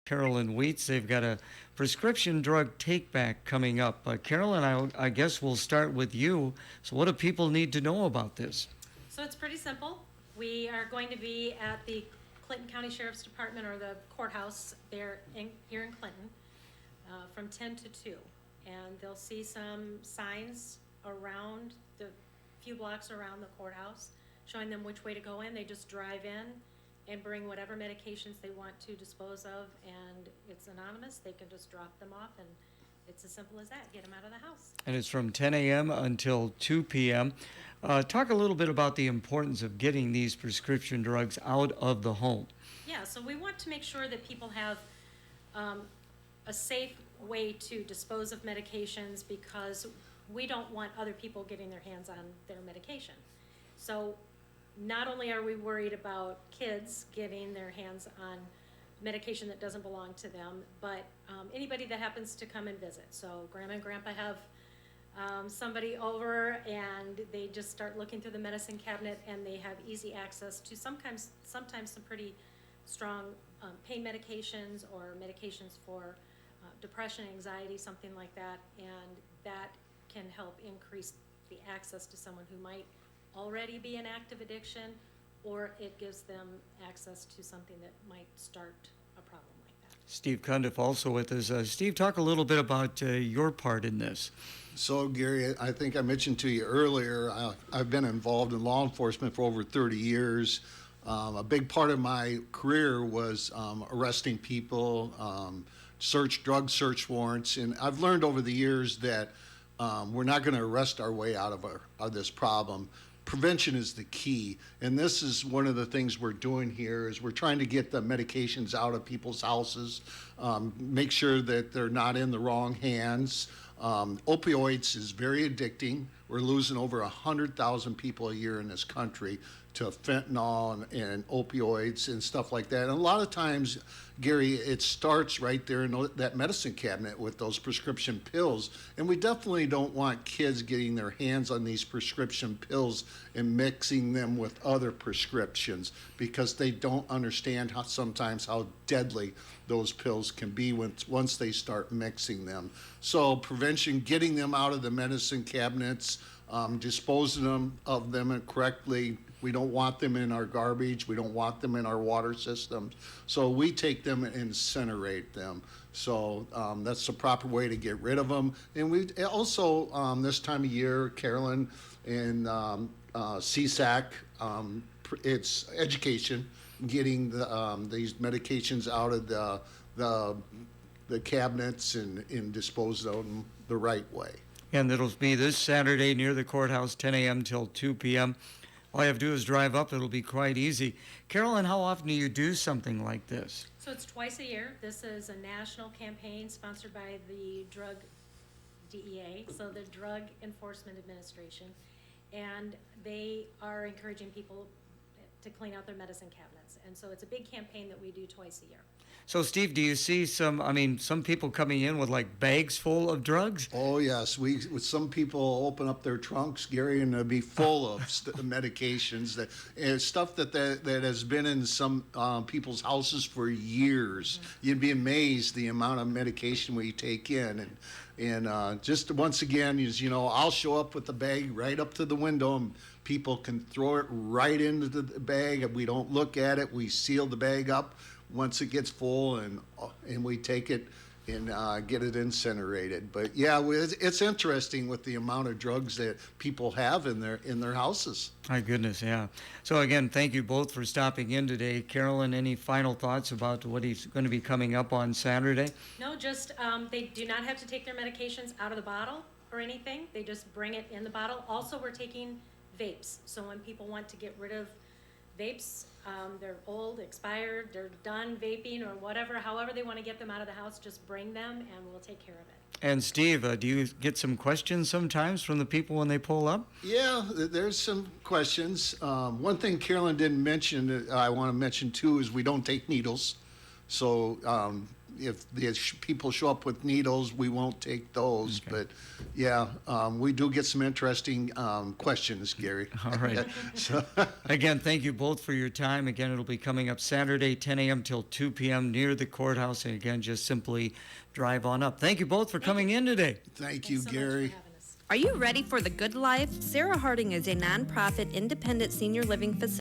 Carolyn Weets. They've got a prescription drug take back coming up. Carolyn, I guess we'll start with you. So, what do people need to know about this? So it's pretty simple. We are going to be at the Clinton County Sheriff's Department or the courthouse here in Clinton from 10 to 2. And they'll see some signs around the few blocks around the courthouse showing them which way to go in. They just drive in and bring whatever medications they want to dispose of, and it's anonymous. They can just drop them off, and it's as simple as that. Get them out of the house. And it's from 10 a.m. until 2 p.m. Talk a little bit about the importance of getting these prescription drugs out of the home. Yeah, so we want to make sure that people have a safe way to dispose of medications, because we don't want other people getting their hands on their medication. So not only are we worried about kids getting their hands on medication that doesn't belong to them, but anybody that happens to come and visit. So grandma and grandpa have somebody over and they just start looking through the medicine cabinet, and they have easy access to sometimes some pretty strong pain medications or medications for depression, anxiety, something like that, and that can help increase the access to someone who might already be in active addiction, or it gives them access to something that might start a problem like that. Steve Cundiff also with us. Steve, talk a little bit about your part in this. So, Gary, I think I mentioned to you earlier, I've been involved in law enforcement for over 30 years. A big part of my career was arresting people, drug search warrants, and I've learned over the years that we're not going to arrest our way out of this problem. Prevention is the key, and this is one of the things we're doing here is we're trying to get the medications out of people's houses, make sure that they're not in the wrong hands. Opioids is very addicting. We're losing over 100,000 people a year in this country to fentanyl and opioids and stuff like that. And a lot of times, Gary, it starts right there in that medicine cabinet with those prescription pills. And we definitely don't want kids getting their hands on these prescription pills and mixing them with other prescriptions, because they don't understand sometimes how deadly those pills can be once they start mixing them. So prevention, getting them out of the medicine cabinets, disposing of them correctly. We don't want them in our garbage. We don't want them in our water systems. So we take them and incinerate them. So that's the proper way to get rid of them. And we also, this time of year, Carolyn and CSAC, it's education, getting these medications out of the cabinets and dispose of them the right way. And it'll be this Saturday near the courthouse, 10 a.m. till 2 p.m. All you have to do is drive up. It'll be quite easy. Carolyn, how often do you do something like this? So it's twice a year. This is a national campaign sponsored by the Drug DEA, so the Drug Enforcement Administration, and they are encouraging people to clean out their medicine cabinets. And so it's a big campaign that we do twice a year. So, Steve, do you see some people coming in with like bags full of drugs? Oh, yes. Some people open up their trunks, Gary, and they'll be full of medications, stuff that has been in some people's houses for years. Mm-hmm. You'd be amazed the amount of medication we take in. And just once again, I'll show up with the bag right up to the window, and people can throw it right into the bag. We don't look at it. We seal the bag up once it gets full, and we take it and get it incinerated. But yeah, it's interesting with the amount of drugs that people have in their houses. My goodness, yeah. So again, thank you both for stopping in today. Carolyn, any final thoughts about what is going to be coming up on Saturday? No, just they do not have to take their medications out of the bottle or anything. They just bring it in the bottle. Also, we're taking vapes. So when people want to get rid of vapes, they're old, expired, they're done vaping or whatever, however they want to get them out of the house, just bring them and we'll take care of it. And Steve, do you get some questions sometimes from the people when they pull up? Yeah, there's some questions. One thing Carolyn didn't mention, I want to mention too, is we don't take needles. So if the people show up with needles, we won't take those. Okay. But yeah, we do get some interesting questions, Gary. All right. So, Again, thank you both for your time. Again, it'll be coming up Saturday, 10 a.m. till 2 p.m. near the courthouse. And again, just simply drive on up. Thank you both for coming in today. thank you, Thanks so much for Gary. having us. Are you ready for the good life? Sarah Harding is a nonprofit independent senior living facility